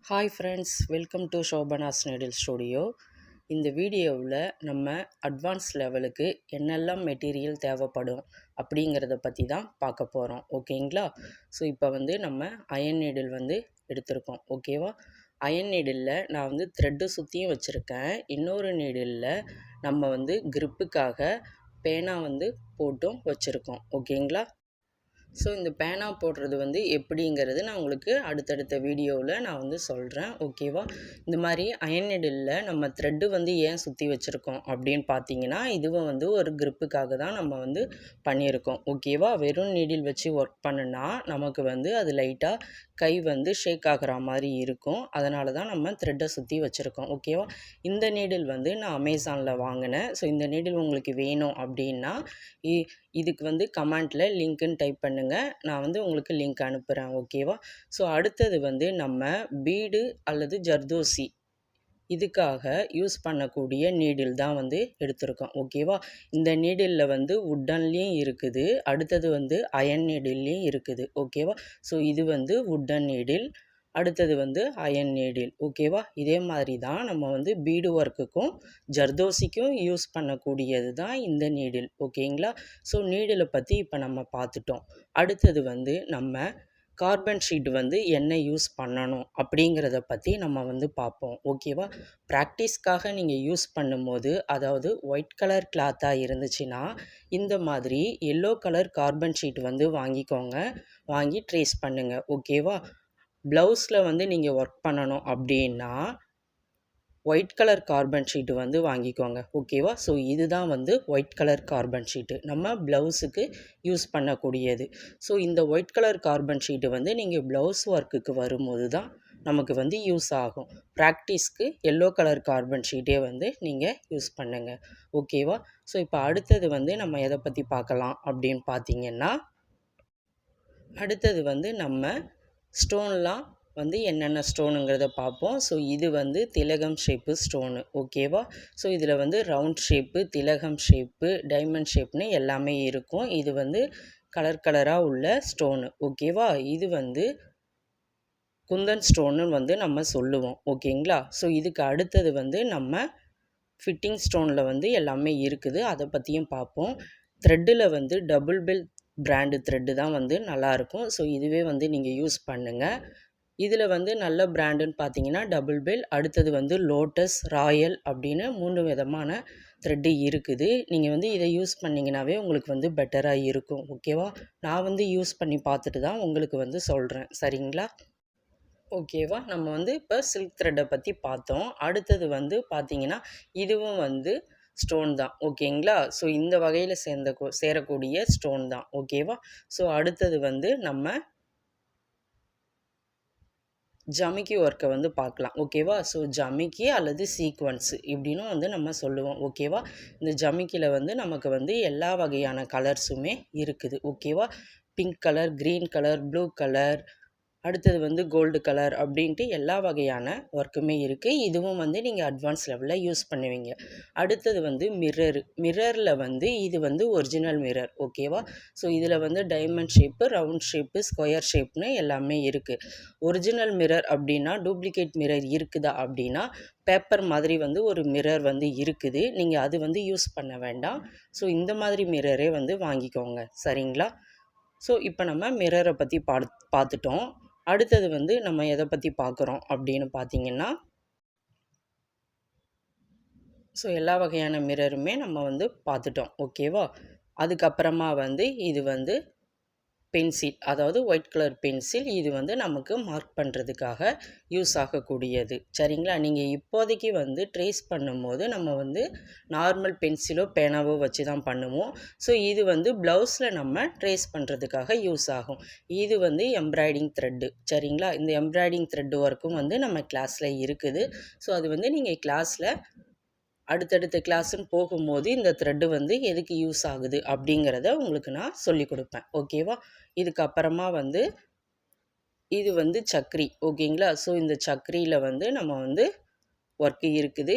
Hi friends, welcome to Shobana's needle studio. இந்த வீடியோவில் நம்ம அட்வான்ஸ் லெவலுக்கு என்னெல்லாம் மெட்டீரியல் தேவைப்படும் அப்படிங்கிறத பற்றி தான் பார்க்க போகிறோம். ஓகேங்களா? ஸோ இப்போ நம்ம அயன் நீடில் எடுத்திருக்கோம். ஓகேவா? அயன் நீடிலில் நான் த்ரெட்டு சுற்றியும் வச்சுருக்கேன். இன்னொரு நீடிலில் நம்ம கிரிப்புக்காக பேனா போட்டும் வச்சுருக்கோம். ஓகேங்களா? ஸோ இந்த பேனா போடுறது எப்படிங்கிறது நான் உங்களுக்கு அடுத்தடுத்த வீடியோவில் நான் சொல்கிறேன். ஓகேவா? இந்த மாதிரி அயன் நீடிலில் நம்ம த்ரெட்டு ஏன் சுற்றி வச்சுருக்கோம் அப்படின்னு பார்த்தீங்கன்னா, இதுவும் ஒரு கிரிப்புக்காக தான் நம்ம பண்ணியிருக்கோம். ஓகேவா? வெறும் நீடில் வச்சு ஒர்க் பண்ணுனா நமக்கு அது லைட்டாக கை ஷேக் ஆகிற மாதிரி இருக்கும். அதனால தான் நம்ம த்ரெட்டை சுற்றி வச்சுருக்கோம். ஓகேவா? இந்த நீடில் நான் அமேசானில் வாங்கினேன். ஸோ இந்த நீடில் உங்களுக்கு வேணும் அப்படின்னா இதுக்கு கமெண்ட்டில் லிங்க்குன்னு டைப் பண்ணுங்கள். நான் உங்களுக்கு லிங்க் அனுப்புகிறேன். ஓகேவா? ஸோ அடுத்தது நம்ம பீடு அல்லது ஜர்தோசி இதுக்காக யூஸ் பண்ணக்கூடிய நீடில் தான் எடுத்திருக்கோம். ஓகேவா? இந்த நீடிலில் வுட்டன்லேயும் இருக்குது, அடுத்தது அயன் நீடில்லையும் இருக்குது. ஓகேவா? ஸோ இது வுட்டன் நீடில், அடுத்தது அயன் நீடில். ஓகேவா? இதே மாதிரி தான் நம்ம பீடு ஒர்க்குக்கும் ஜர்தோசிக்கும் யூஸ் பண்ணக்கூடியது தான் இந்த நீடில். ஓகேங்களா? ஸோ நீடிலை பற்றி இப்போ நம்ம பார்த்துட்டோம். அடுத்தது நம்ம கார்பன் ஷீட் என்ன யூஸ் பண்ணணும் அப்படிங்கிறத பற்றி நம்ம பார்ப்போம். ஓகேவா? ப்ராக்டிஸ்க்காக நீங்கள் யூஸ் பண்ணும்போது, அதாவது ஒயிட் கலர் கிளாத்தாக இருந்துச்சுன்னா இந்த மாதிரி எல்லோ கலர் கார்பன் ஷீட் வாங்கிக்கோங்க. வாங்கி ட்ரேஸ் பண்ணுங்கள். ஓகேவா? ப்ளவுஸில் நீங்கள் ஒர்க் பண்ணணும் அப்படின்னா ஒயிட் கலர் கார்பன் ஷீட்டு வாங்கிக்கோங்க. ஓகேவா? ஸோ இதுதான் ஒயிட் கலர் கார்பன் ஷீட்டு நம்ம ப்ளவுஸுக்கு யூஸ் பண்ணக்கூடியது. ஸோ இந்த ஒயிட் கலர் கார்பன் ஷீட்டு நீங்கள் ப்ளவுஸ் ஒர்க்குக்கு வரும்போது தான் நமக்கு யூஸ் ஆகும். ப்ராக்டிஸ்க்கு எல்லோ கலர் கார்பன் ஷீட்டே நீங்கள் யூஸ் பண்ணுங்கள். ஓகேவா? ஸோ இப்போ அடுத்தது நம்ம எதை பற்றி பார்க்கலாம் அப்படின்னு பார்த்தீங்கன்னா, அடுத்தது நம்ம ஸ்டோன்லாம் என்னென்ன ஸ்டோனுங்கிறத பார்ப்போம். ஸோ இது திலகம் ஷேப்பு ஸ்டோனு. ஓகேவா? ஸோ இதில் ரவுண்ட் ஷேப்பு, திலகம் ஷேப்பு, டைமண்ட் ஷேப்னு எல்லாமே இருக்கும். இது கலர் கலராக உள்ள ஸ்டோனு. ஓகேவா? இது குந்தன் ஸ்டோன்னு நம்ம சொல்லுவோம். ஓகேங்களா? ஸோ இதுக்கு அடுத்தது நம்ம ஃபிட்டிங் ஸ்டோனில் எல்லாமே இருக்குது. அதை பற்றியும் பார்ப்போம். த்ரெட்டில் டபுள் பெல் பிராண்டு த்ரெட்டு தான் நல்லாயிருக்கும். ஸோ இதுவே நீங்கள் யூஸ் பண்ணுங்கள். இதில் நல்ல பிராண்டுன்னு பார்த்தீங்கன்னா டபுள் பெல், அடுத்தது லோட்டஸ், ராயல் அப்படின்னு 3 விதமான த்ரெட்டு இருக்குது. நீங்கள் இதை யூஸ் பண்ணிங்கனாவே உங்களுக்கு பெட்டராக இருக்கும். ஓகேவா? நான் யூஸ் பண்ணி பார்த்துட்டு தான் உங்களுக்கு சொல்கிறேன். சரிங்களா? ஓகேவா? நம்ம இப்போ சில்க் த்ரெட்டை பற்றி பார்த்தோம். அடுத்தது பார்த்தீங்கன்னா இதுவும் ஸ்டோன் தான். ஓகேங்களா? ஸோ இந்த வகையில் சேரக்கூடிய ஸ்டோன் தான். ஓகேவா? ஸோ அடுத்தது நம்ம ஜமிக்கி ஒர்க்கை பார்க்கலாம். ஓகேவா? ஸோ ஜமிக்கி அல்லது சீக்வன்ஸு இப்படின்னு நம்ம சொல்லுவோம். ஓகேவா? இந்த ஜமிக்கியில் நமக்கு எல்லா வகையான கலர்ஸுமே இருக்குது. ஓகேவா? Pink colour, green colour, blue colour, அடுத்தது கோல்டு கலர் அப்படின்ட்டு எல்லா வகையான ஒர்க்குமே இருக்குது. இதுவும் நீங்கள் அட்வான்ஸ் லெவலில் யூஸ் பண்ணுவீங்க. அடுத்தது மிரரில் இது ஒரிஜினல் மிரர். ஓகேவா? ஸோ இதில் diamond shape, round shape, square ஷேப்னு எல்லாமே இருக்குது. ஒரிஜினல் மிரர் அப்படின்னா டூப்ளிகேட் மிரர் இருக்குதா அப்படின்னா பேப்பர் மாதிரி ஒரு மிரர் இருக்குது. நீங்கள் அது யூஸ் பண்ண வேண்டாம். ஸோ இந்த மாதிரி மிரரே வாங்கிக்கோங்க. சரிங்களா? ஸோ இப்போ நம்ம மிரரை பற்றி பார்த்துட்டோம். அடுத்தது நம்ம எதை பற்றி பார்க்குறோம் அப்படின்னு பார்த்தீங்கன்னா, ஸோ எல்லா வகையான மிரருமே நம்ம பார்த்துட்டோம். ஓகேவா? அதுக்கப்புறமா இது பென்சில், அதாவது ஒயிட் கலர் பென்சில். இது நமக்கு மார்க் பண்ணுறதுக்காக யூஸ் ஆகக்கூடியது. சரிங்களா? நீங்கள் இப்போதைக்கு ட்ரேஸ் பண்ணும்போது நம்ம நார்மல் பென்சிலோ பேனாவோ வச்சு தான் பண்ணுவோம். ஸோ இது ப்ளவுஸில் நம்ம ட்ரேஸ் பண்ணுறதுக்காக யூஸ் ஆகும். இது எம்ப்ராய்டிங் த்ரெட்டு. சரிங்களா? இந்த எம்ப்ராய்டிங் த்ரெட்டு ஒர்க்கும் நம்ம கிளாஸில் இருக்குது. ஸோ அது நீங்கள் கிளாஸில் அடுத்தடுத்த கிளாஸுன்னு போகும்போது இந்த த்ரெட்டு எதுக்கு யூஸ் ஆகுது அப்படிங்கிறத உங்களுக்கு நான் சொல்லி கொடுப்பேன். ஓகேவா? இதுக்கப்புறமா இது சக்கரி. ஓகேங்களா? ஸோ இந்த சக்கரியில் நம்ம ஒர்க்கு இருக்குது.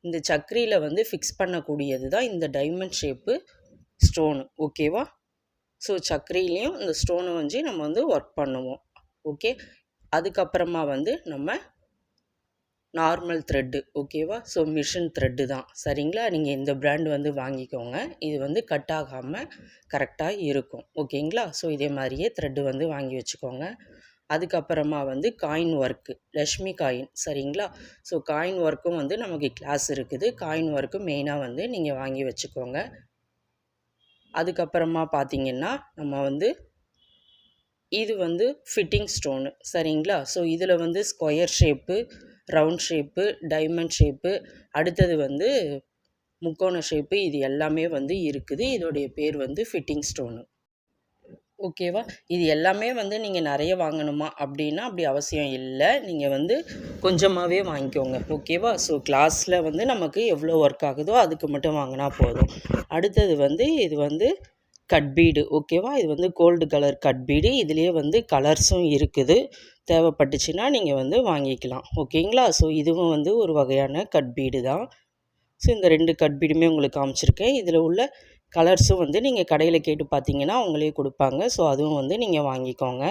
இந்த சக்கரியில் ஃபிக்ஸ் பண்ணக்கூடியது தான் இந்த டைமண்ட் ஷேப்பு ஸ்டோனு. ஓகேவா? ஸோ சக்கரிலையும் இந்த ஸ்டோனை நம்ம ஒர்க் பண்ணுவோம். ஓகே? அதுக்கப்புறமா வந்து நம்ம நார்மல் த்ரெட்டு ஓகேவா. ஸோ மிஷின் த்ரெட்டு தான் சரிங்களா. நீங்கள் இந்த பிராண்ட் வந்து வாங்கிக்கோங்க. இது வந்து கட் ஆகாமல் கரெக்டாக இருக்கும் ஓகேங்களா. ஸோ இதே மாதிரியே த்ரெட்டு வந்து வாங்கி வச்சுக்கோங்க. அதுக்கப்புறமா வந்து காயின் ஒர்க்கு லக்ஷ்மி காயின் சரிங்களா. ஸோ காயின் ஒர்க்கும் வந்து நமக்கு கிளாஸ் இருக்குது. காயின் ஒர்க்கு மெயினாக வந்து நீங்கள் வாங்கி வச்சுக்கோங்க. அதுக்கப்புறமா பார்த்தீங்கன்னா நம்ம வந்து இது வந்து ஃபிட்டிங் ஸ்டோனு சரிங்களா. ஸோ இதில் வந்து square shape, round shape, diamond shape, அடுத்தது வந்து முக்கோண ஷேப்பு, இது எல்லாமே வந்து இருக்குது. இதோடைய பேர் வந்து ஃபிட்டிங் ஸ்டோனு ஓகேவா. இது எல்லாமே வந்து நீங்கள் நிறைய வாங்கணுமா அப்படின்னா அப்படி அவசியம் இல்லை. நீங்கள் வந்து கொஞ்சமாகவே வாங்கிக்கோங்க ஓகேவா. ஸோ கிளாஸில் வந்து நமக்கு எவ்வளோ ஒர்க் ஆகுதோ அதுக்கு மட்டும் வாங்கினா போதும். அடுத்தது வந்து இது வந்து கட் பீடு ஓகேவா. இது வந்து கோல்டு கலர் கட் பீடு. இதுலேயே வந்து கலர்ஸும் இருக்குது. தேவைப்பட்டுச்சுன்னா நீங்கள் வந்து வாங்கிக்கலாம் ஓகேங்களா. ஸோ இதுவும் வந்து ஒரு வகையான கட் பீடு தான். ஸோ இந்த 2 கட் பீடுமே உங்களுக்கு காமிச்சிருக்கேன். இதில் உள்ள கலர்ஸும் வந்து நீங்கள் கடையில் கேட்டு பார்த்தீங்கன்னா அவங்களே கொடுப்பாங்க. ஸோ அதுவும் வந்து நீங்கள் வாங்கிக்கோங்க.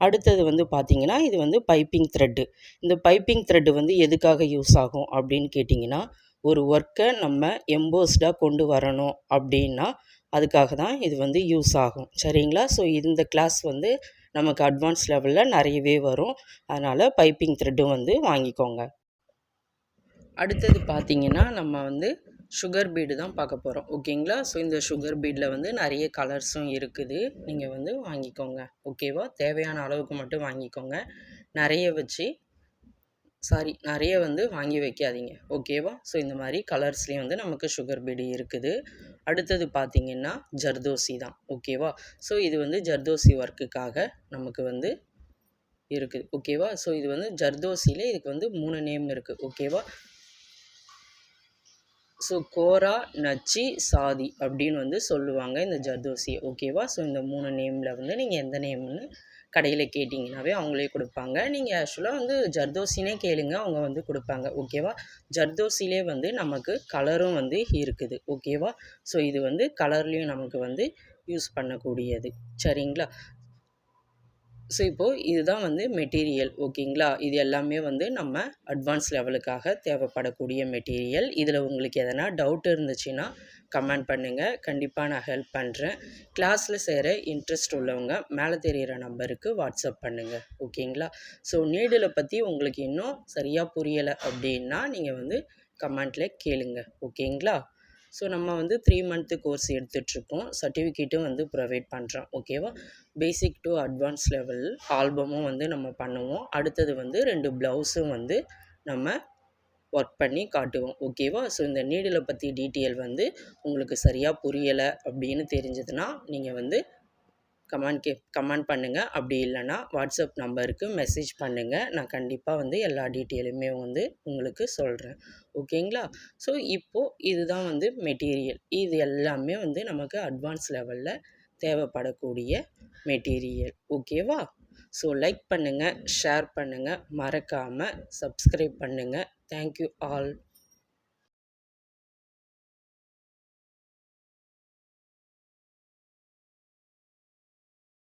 அடுத்தது வந்து பார்த்தீங்கன்னா இது வந்து பைப்பிங் த்ரெட்டு. இந்த பைப்பிங் த்ரெட்டு வந்து எதுக்காக யூஸ் ஆகும் அப்படின்னு கேட்டிங்கன்னா, ஒரு ஒர்க்கை நம்ம எம்போஸ்டாக கொண்டு வரணும் அப்படின்னா அதுக்காக தான் இது வந்து யூஸ் ஆகும் சரிங்களா. ஸோ இந்த கிளாஸ் வந்து நமக்கு அட்வான்ஸ் லெவலில் நிறையவே வரும். அதனால் பைப்பிங் த்ரெட்டும் வந்து வாங்கிக்கோங்க. அடுத்தது பார்த்திங்கன்னா நம்ம வந்து சுகர் பீடு தான் பார்க்க போகிறோம் ஓகேங்களா. ஸோ இந்த சுகர் பீடில் வந்து நிறைய கலர்ஸும் இருக்குது. நீங்கள் வந்து வாங்கிக்கோங்க ஓகேவா. தேவையான அளவுக்கு மட்டும் வாங்கிக்கோங்க. நிறைய வந்து வாங்கி வைக்காதீங்க ஓகேவா. ஸோ இந்த மாதிரி கலர்ஸ்லேயும் வந்து நமக்கு சுகர் பீடு இருக்குது. அடுத்தது பார்த்திங்கன்னா ஜர்தோசி தான் ஓகேவா. ஸோ இது வந்து ஜர்தோசி ஒர்க்குக்காக நமக்கு வந்து இருக்குது ஓகேவா. ஸோ இது வந்து ஜர்தோசியில் இதுக்கு வந்து 3 நேம் இருக்குது ஓகேவா. ஸோ கோரா, நச்சி, சாதி அப்படின்னு வந்து சொல்லுவாங்க இந்த ஜர்தோசியை ஓகேவா. ஸோ இந்த 3 நேமில் வந்து நீங்கள் எந்த நேம்னு கடையில் கேட்டிங்கனாவே அவங்களே கொடுப்பாங்க. நீங்கள் ஆக்சுவலாக வந்து ஜர்தோசினே கேளுங்க, அவங்க வந்து கொடுப்பாங்க ஓகேவா. ஜர்தோசிலே வந்து நமக்கு கலரும் வந்து இருக்குது ஓகேவா. ஸோ இது வந்து கலர்லேயும் நமக்கு வந்து யூஸ் பண்ணக்கூடியது சரிங்களா. ஸோ இப்போது இதுதான் வந்து மெட்டீரியல் ஓகேங்களா. இது எல்லாமே வந்து நம்ம அட்வான்ஸ் லெவலுக்காக தேவைப்படக்கூடிய மெட்டீரியல். இதில் உங்களுக்கு எதனா டவுட் இருந்துச்சுன்னா கமெண்ட் பண்ணுங்கள். கண்டிப்பாக நான் ஹெல்ப் பண்ணுறேன். கிளாஸில் சேர இன்ட்ரெஸ்ட் உள்ளவங்க மேலே தெரிகிற நம்பருக்கு வாட்ஸ்அப் பண்ணுங்கள் ஓகேங்களா. ஸோ நீடில் பற்றி உங்களுக்கு இன்னும் சரியாக புரியலை அப்படின்னா நீங்கள் வந்து கமெண்ட்டில் கேளுங்க ஓகேங்களா. ஸோ நம்ம வந்து 3 மந்த்து கோர்ஸ் எடுத்துகிட்ருக்கோம். சர்டிஃபிகேட்டும் வந்து ப்ரொவைட் பண்ணுறோம் ஓகேவா. பேசிக் டு அட்வான்ஸ் லெவல் ஆல்பமும் வந்து நம்ம பண்ணுவோம். அடுத்தது வந்து 2 ப்ளவுஸும் வந்து நம்ம ஒர்க் பண்ணி காட்டுவோம் ஓகேவா. ஸோ இந்த நீடில் பற்றி டீட்டெயில் வந்து உங்களுக்கு சரியாக புரியலை அப்படின்னு தெரிஞ்சதுன்னா நீங்கள் வந்து கமெண்ட் பண்ணுங்கள். அப்படி இல்லைன்னா வாட்ஸ்அப் நம்பருக்கு மெசேஜ் பண்ணுங்கள். நான் கண்டிப்பாக வந்து எல்லா டீட்டெயிலுமே வந்து உங்களுக்கு சொல்கிறேன் ஓகேங்களா. ஸோ இப்போது இதுதான் வந்து மெட்டீரியல். இது எல்லாமே வந்து நமக்கு அட்வான்ஸ் லெவலில் தேவைப்படக்கூடிய மெட்டீரியல் ஓகேவா. ஸோ லைக் பண்ணுங்கள், ஷேர் பண்ணுங்கள், மறக்காமல் சப்ஸ்கிரைப் பண்ணுங்கள். Thank you all.